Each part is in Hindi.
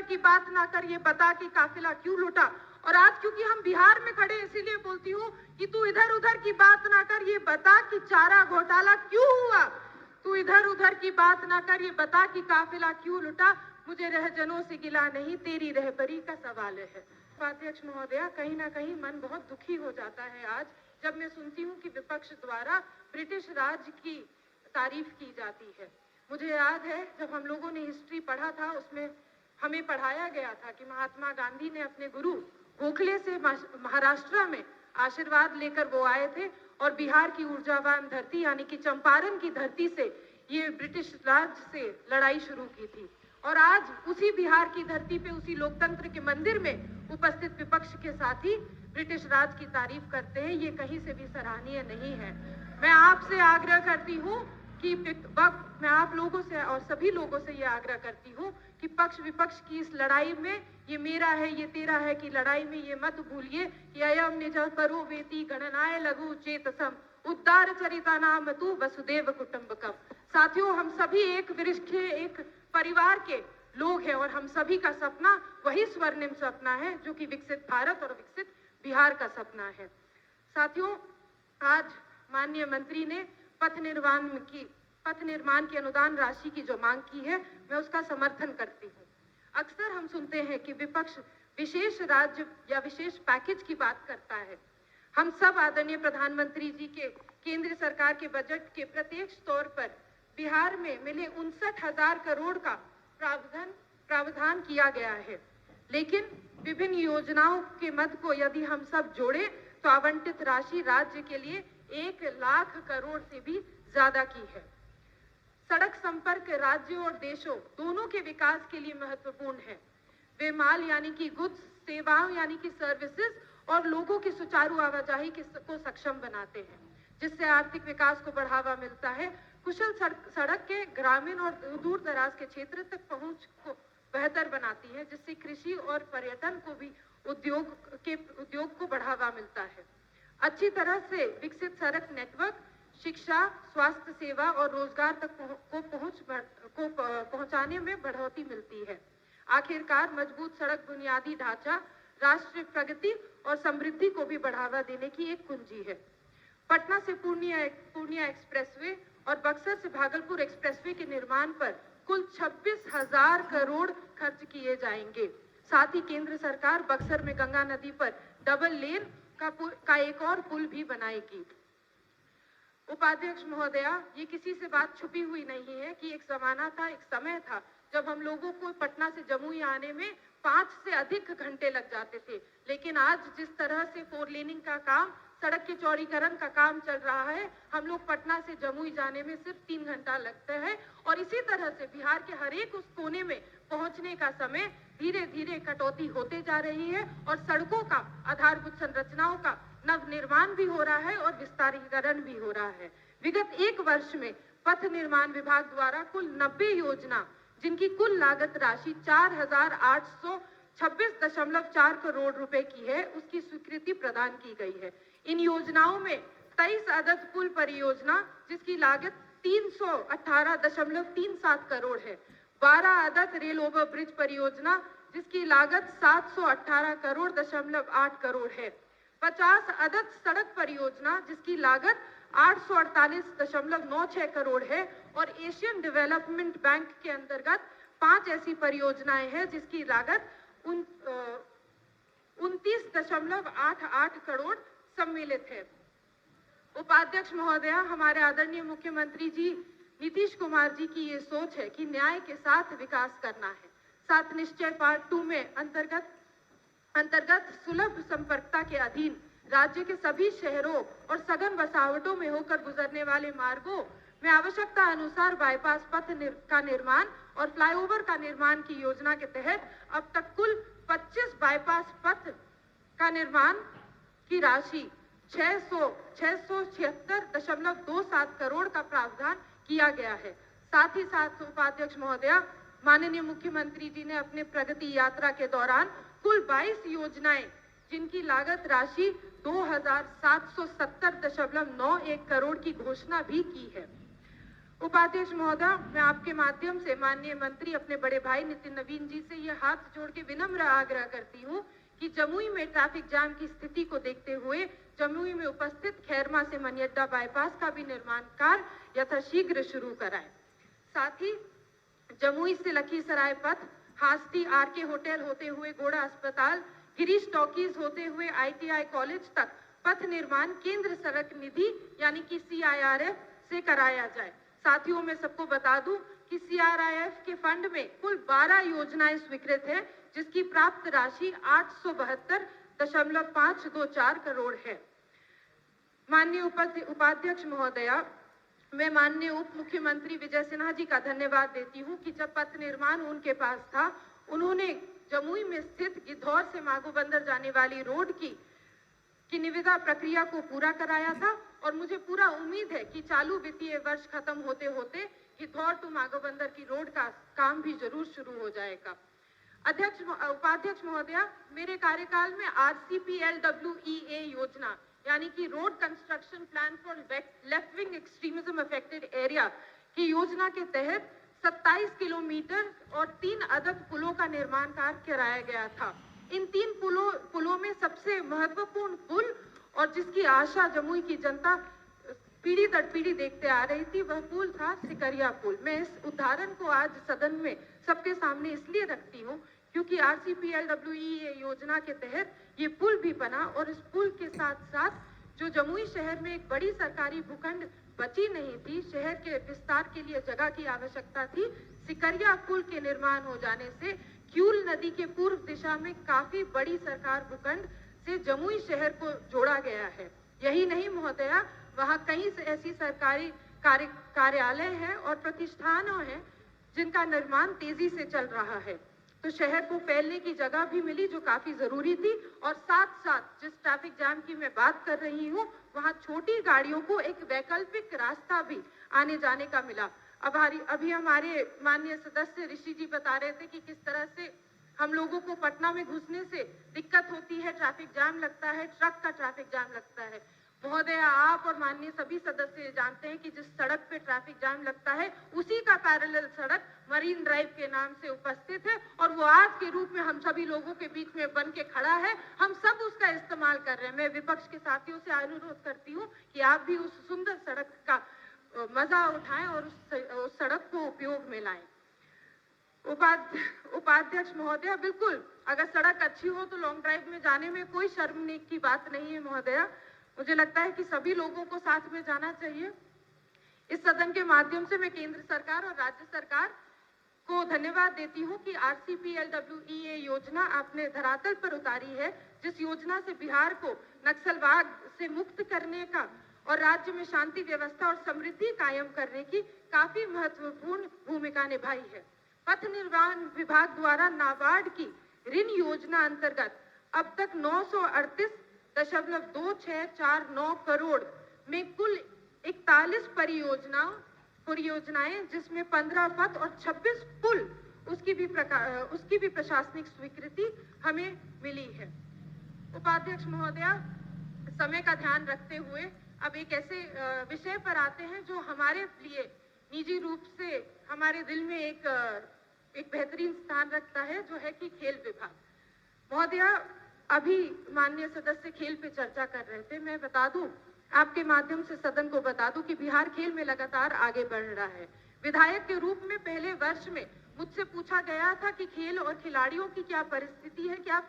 की बात ना कर, ये बता कि काफिला क्यों लुटा। और आज क्योंकि हम बिहार में खड़े, इसीलिए बोलती हूँ कि तू इधर उधर की बात ना कर, ये बता कि चारा घोटाला क्यों हुआ। तू इधर उधर की बात ना कर, ये बता कि काफिला क्यों लुटा। मुझे रहजनों से गिला नहीं, तेरी रहबरी का सवाल है। उपाध्यक्ष महोदया, कहीं ना कहीं मन बहुत दुखी हो जाता है आज जब मैं सुनती हूँ कि विपक्ष द्वारा ब्रिटिश राज की तारीफ की जाती है। मुझे याद है जब हम लोगों ने हिस्ट्री पढ़ा था, उसमें हमें पढ़ाया गया था कि महात्मा गांधी ने अपने गुरु गोखले से महाराष्ट्र में आशीर्वाद लेकर वो आए थे और बिहार की ऊर्जावान धरती यानी कि चंपारण की धरती से ये ब्रिटिश राज से लड़ाई शुरू की थी। और आज उसी बिहार की धरती पे, उसी लोकतंत्र के मंदिर में उपस्थित विपक्ष के साथी ब्रिटिश राज की तारीफ करते हैं, ये कहीं से भी सराहनीय नहीं है। मैं आपसे आग्रह करती हूँ कि मैं आप लोगों से और सभी लोगों से ये आग्रह करती हूँ कि पक्ष विपक्ष की इस लड़ाई में, ये मेरा है ये तेरा है की लड़ाई में ये मत भूलिए कि अयम निज करो वेति गणनाय लघु चेतसम उद्धार चरिता नाम तू वसुदेव कुटुंबकम। साथियों, हम सभी एक वृक्ष के, एक परिवार के लोग हैं और हम सभी का सपना वही स्वर्णिम सपना है जो कि विकसित भारत और विकसित बिहार का सपना है। साथियों, आज माननीय मंत्री ने पथ निर्माण की अनुदान राशि की जो मांग की है, मैं उसका समर्थन करती हूँ। अक्सर हम सुनते हैं कि विपक्ष विशेष राज्य या विशेष पैकेज की बात करता है। हम सब आदरणीय प्रधानमंत्री जी के केंद्र सरकार के बजट के प्रत्यक्ष तौर पर बिहार में मिले 59,000 करोड़ का प्रावधान किया गया है, लेकिन विभिन्न योजनाओं के मद को यदि हम सब जोड़े तो आवंटित राशि राज्य के लिए 1 लाख करोड़ से भी ज्यादा की है। सड़क संपर्क राज्यों और देशों दोनों के विकास के लिए महत्वपूर्ण है। वे माल यानी कि गुड्स, सेवाओं यानी कि सर्विसेज और लोगों की सुचारू आवाजाही को सक्षम बनाते हैं, जिससे आर्थिक विकास को बढ़ावा मिलता है। कुशल सड़क के ग्रामीण और दूर दराज के क्षेत्र तक पहुंच को बेहतर बनाती है, जिससे कृषि और पर्यटन को भी उद्योग को बढ़ावा मिलता है। अच्छी तरह से विकसित सड़क नेटवर्क शिक्षा, स्वास्थ्य सेवा और रोजगार तक पहुंचाने में बढ़ोतरी मिलती है। आखिरकार मजबूत सड़क बुनियादी ढांचा राष्ट्रीय प्रगति और समृद्धि को भी बढ़ावा देने की एक कुंजी है। पटना से पूर्णिया एक्सप्रेसवे और बक्सर से भागलपुर एक्सप्रेसवे के निर्माण पर कुल 26,000 करोड़ खर्च किए जाएंगे। साथ ही केंद्र सरकार बक्सर में गंगा नदी पर डबल लेन का एक और पुल भी बनाएगी। उपाध्यक्ष महोदया, ये किसी से बात छुपी हुई नहीं है कि एक जमाना था, एक समय था जब हम लोगों को पटना से जमुई आने में 5 से अधिक घंटे लग जाते थे, लेकिन आज जिस तरह से 4 लेनिंग का काम, सड़क के चौड़ीकरण का काम चल रहा है, हम लोग पटना से जमुई जाने में सिर्फ 3 घंटा लगता है। और इसी तरह से बिहार के हर एक उस कोने में पहुंचने का समय धीरे धीरे कटौती होते जा रही है और सड़कों का, आधारभूत संरचनाओं का नवनिर्माण भी हो रहा है और विस्तारीकरण भी हो रहा है। विगत 1 वर्ष में पथ निर्माण विभाग द्वारा कुल 90 योजना, जिनकी कुल लागत राशि 4,826.4 करोड़ रुपए की है, उसकी स्वीकृति प्रदान की गई है। इन योजनाओं में 23 अदद पुल परियोजना जिसकी लागत 318.37 करोड़ है, 12 अदद रेल ओवर ब्रिज परियोजना जिसकी लागत 718.8 करोड़ है, 50 अदद सड़क परियोजना जिसकी लागत 848.96 करोड़ है और एशियन डेवलपमेंट बैंक के अंतर्गत 5 ऐसी परियोजनाएं हैं जिसकी लागत 29.88 करोड़ सम्मिलित है। उपाध्यक्ष महोदया, हमारे आदरणीय मुख्यमंत्री जी नीतीश कुमार जी की ये सोच है कि न्याय के साथ विकास करना है। 7 निश्चय पार्ट 2 में अंतर्गत सुलभ संपर्कता के अधीन राज्य के सभी शहरों और सघन बसावटों में होकर गुजरने वाले मार्गों में आवश्यकता अनुसार बाईपास पथ का निर्माण और फ्लाईओवर का निर्माण की योजना के तहत अब तक कुल 25 बाईपास पथ का निर्माण की राशि 676.27 करोड़ का प्रावधान किया गया है। साथ ही साथ उपाध्यक्ष महोदया, माननीय मुख्यमंत्री जी ने अपने प्रगति यात्रा के दौरान कुल 22 योजनाएं जिनकी लागत राशि 2,770.91 करोड़ की घोषणा भी की है। उपाध्यक्ष महोदय, मैं आपके माध्यम से माननीय मंत्री अपने बड़े भाई नितिन नवीन जी से ये हाथ जोड़ के विनम्र आग्रह करती हूँ कि जमुई में ट्रैफिक जाम की स्थिति को देखते हुए जमुई में उपस्थित खैरमा से मनियड्डा बाईपास का भी निर्माण कार्य यथाशीघ्र शुरू कराएं। साथ ही जमुई से लखीसराय पथ, हास्ती आरके होटल होते हुए गोड़ा अस्पताल, गिरीश टॉकीज होते हुए आईटीआई कॉलेज तक पथ निर्माण केंद्र सड़क निधि यानी कि CIRF से कराया जाए। साथियों, मैं सबको बता दूं कि CIRF के फंड में कुल 12 योजनाएं स्वीकृत है, जिसकी प्राप्त राशि 872.524 करोड़ है। माननीय उपाध्यक्ष महोदया, मैं माननीय उप मुख्यमंत्री विजय सिन्हा जी का धन्यवाद देती हूं कि जब पथ निर्माण उनके पास था, उन्होंने जमुई में स्थित गिद्धौर से माघोबंदर जाने वाली रोड की निविदा प्रक्रिया को पूरा कराया था और मुझे पूरा उम्मीद है कि चालू वित्तीय वर्ष खत्म होते होते गिद्धौर टू माघोबंदर की रोड का काम भी जरूर शुरू हो जाएगा। उपाध्यक्ष महोदया, मेरे कार्यकाल में RCPLWEA योजना यानी कि road construction plan for left wing extremism affected area की योजना के तहत 27 किलोमीटर और 3 अदद पुलों का निर्माण कार्य कराया गया था। इन 3 पुलों में सबसे महत्वपूर्ण पुल और जिसकी आशा जमुई की जनता पीढ़ी दर पीढ़ी देखते आ रही थी, वह पुल था सिकरिया पुल। मैं इस उदाहरण को आज सदन में सबके सामने इसलिए रखती हूँ क्योंकि RCPLWEA योजना के तहत ये पुल भी बना और इस पुल के साथ साथ जो जमुई शहर में एक बड़ी सरकारी भूखंड बची नहीं थी, शहर के विस्तार के लिए जगह की आवश्यकता थी, सिकरिया पुल के निर्माण हो जाने से क्यूल नदी के पूर्व दिशा में काफी बड़ी सरकार भूखंड से जमुई शहर को जोड़ा गया है। यही नहीं महोदया, वहाँ कई ऐसी सरकारी कार्यालय हैं और प्रतिष्ठानों हैं जिनका निर्माण तेजी से चल रहा है, तो शहर को फैलने की जगह भी मिली जो काफी जरूरी थी। और साथ साथ जिस ट्रैफिक जाम की मैं बात कर रही हूँ, वहाँ छोटी गाड़ियों को एक वैकल्पिक रास्ता भी आने जाने का मिला। अभी हमारे माननीय सदस्य ऋषि जी बता रहे थे कि किस तरह से हम लोगों को पटना में घुसने से दिक्कत होती है, ट्रैफिक जाम लगता है, ट्रक का ट्रैफिक जाम लगता है। महोदया, आप और माननीय सभी सदस्य जानते हैं कि जिस सड़क पे ट्रैफिक जाम लगता है उसी का पैरेलल सड़क मरीन ड्राइव के नाम से उपस्थित है और वो आज के रूप में हम सभी लोगों के बीच में बन के खड़ा है। हम सब उसका इस्तेमाल कर रहे हैं। मैं विपक्ष के साथियों से अनुरोध करती हूँ कि आप भी उस सुंदर सड़क का मजा उठाएं और उस सड़क को उपयोग में लाएं। उपाध्यक्ष महोदया, बिल्कुल अगर सड़क अच्छी हो तो लॉन्ग ड्राइव में जाने में कोई शर्म की बात नहीं है महोदया। मुझे लगता है कि सभी लोगों को साथ में जाना चाहिए। इस सदन के माध्यम से मैं केंद्र सरकार और राज्य सरकार को धन्यवाद देती हूँ कि RCPLWEA योजना आपने धरातल पर उतारी है, जिस योजना से बिहार को नक्सलवाद से मुक्त करने का और राज्य में शांति व्यवस्था और समृद्धि कायम करने की काफी महत्वपूर्ण भूमिका निभाई है। पथ निर्माण विभाग द्वारा नाबार्ड की ऋण योजना अंतर्गत अब तक 938.2649 करोड़ में कुल 41 परियोजनाएं जिसमें 15 पथ और 26 पुल उसकी भी प्रशासनिक स्वीकृति हमें मिली है। उपाध्यक्ष महोदया, समय का ध्यान रखते हुए अब एक ऐसे विषय पर आते हैं जो हमारे लिए निजी रूप से हमारे दिल में एक बेहतरीन स्थान रखता है, जो है कि खेल विभाग। महोदया, अभी माननीय सदस्य खेल पे चर्चा कर रहे थे। मैं बता दूं, आपके माध्यम से सदन को बता दूं कि बिहार खेल में लगातार आगे बढ़ रहा है। विधायक के रूप में पहले वर्ष में मुझसे पूछा गया था कि खेल और खिलाड़ियों की क्या परिस्थिति है, क्या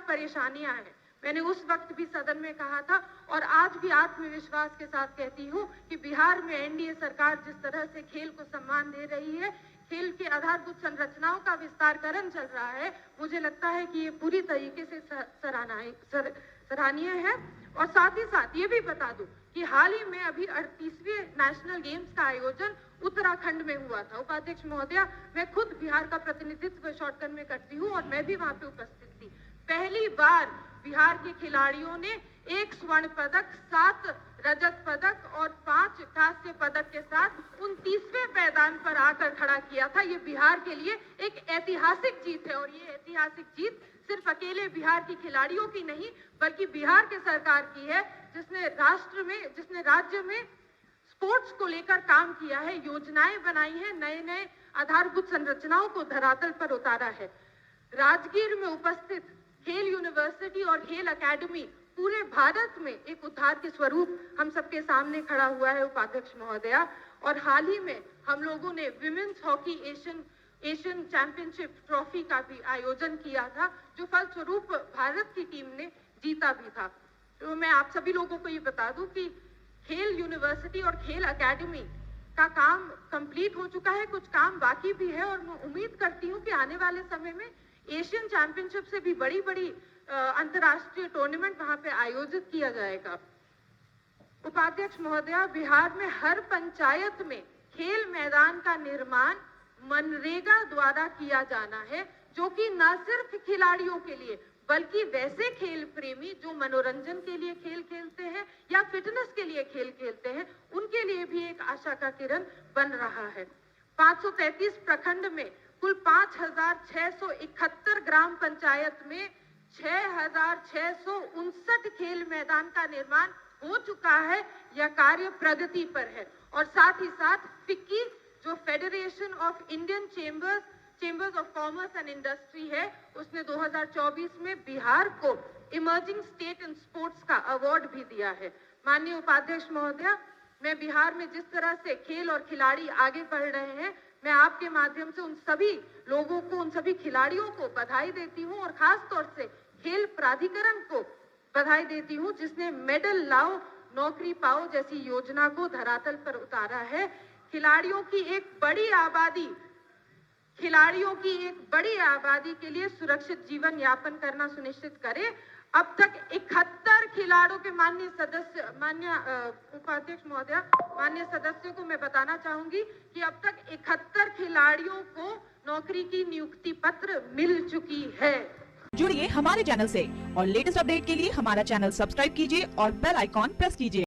परेशानियां हैं। मैंने उस वक्त भी सदन में कहा था और आज भी आत्मविश्वास के साथ कहती हूँ कि बिहार में एनडीए सरकार जिस तरह से खेल को सम्मान दे रही है, खेल के आधारभूत संरचनाओं का विस्तारीकरण चल रहा है, मुझे लगता है कि ये पूरी तरीके से सराहनीय है। और साथ ही साथ ये भी बता दूं कि हाल ही में अभी 38वें नेशनल गेम्स का आयोजन उत्तराखंड में हुआ था। उपाध्यक्ष महोदया, मैं खुद बिहार का प्रतिनिधित्व शॉर्टकट में करती हूँ और मैं भी वहां पे उपस्थित थी। पहली बार बिहार के खिलाड़ियों ने 1 स्वर्ण पदक, 7 रजत पदक और 5 कांस्य पदक के साथ 29वें पायदान पर आकर खड़ा किया था। ये बिहार के लिए एक ऐतिहासिक जीत है और ये ऐतिहासिक जीत सिर्फ अकेले बिहार की खिलाड़ियों की नहीं बल्कि बिहार के सरकार की है, जिसने राज्य में स्पोर्ट्स को लेकर काम किया है, योजनाएं बनाई है, नए नए आधारभूत संरचनाओं को धरातल पर उतारा है। राजगीर में उपस्थित खेल यूनिवर्सिटी और खेल एकेडमी पूरे भारत में एक उद्धार के स्वरूप हम सबके सामने खड़ा हुआ है उपाध्यक्ष महोदया। और हाल ही में हम लोगों ने women's hockey Asian championship trophy का भी आयोजन किया था, जो फलस्वरूप भारत की टीम ने जीता भी था। तो मैं आप सभी लोगों को ये बता दूं कि खेल यूनिवर्सिटी और खेल एकेडमी का काम कंप्लीट हो चुका है, कुछ काम बाकी भी है और मैं उम्मीद करती हूँ कि आने वाले समय में एशियन चैंपियनशिप से भी बड़ी बड़ी अंतर्राष्ट्रीय टूर्नामेंट वहां पे आयोजित किया जाएगा। उपाध्यक्ष महोदया, बिहार में हर पंचायत में खेल मैदान का निर्माण मनरेगा द्वारा किया जाना है, जो कि न सिर्फ खिलाड़ियों के लिए बल्कि वैसे खेल प्रेमी जो मनोरंजन के लिए खेल खेलते हैं या फिटनेस के लिए खेल खेलते हैं, उनके लिए भी एक आशा का किरण बन रहा है। 533 प्रखंड में कुल 5,671 ग्राम पंचायत में 6,659 खेल मैदान का निर्माण हो चुका है। यह कार्य प्रगति पर है और साथ ही साथ फिक्की जो federation of Indian chambers of commerce and industry है, उसने 2024 में बिहार को इमर्जिंग स्टेट इन स्पोर्ट्स का अवार्ड भी दिया है। माननीय उपाध्यक्ष महोदया, मैं बिहार में जिस तरह से खेल और खिलाड़ी आगे बढ़ रहे हैं, मैं आपके माध्यम से उन सभी लोगों को, उन सभी खिलाड़ियों को बधाई देती हूं और खास तौर से खेल प्राधिकरण को बधाई देती हूं, जिसने मेडल लाओ नौकरी पाओ जैसी योजना को धरातल पर उतारा है। खिलाड़ियों की एक बड़ी आबादी के लिए सुरक्षित जीवन यापन करना सुनिश्चित करे। अब तक 71 खिलाड़ियों के माननीय उपाध्यक्ष महोदया, माननीय सदस्यों को मैं बताना चाहूंगी कि अब तक 71 खिलाड़ियों को नौकरी की नियुक्ति पत्र मिल चुकी है। जुड़िए हमारे चैनल से और लेटेस्ट अपडेट के लिए हमारा चैनल सब्सक्राइब कीजिए और बेल आइकॉन प्रेस कीजिए।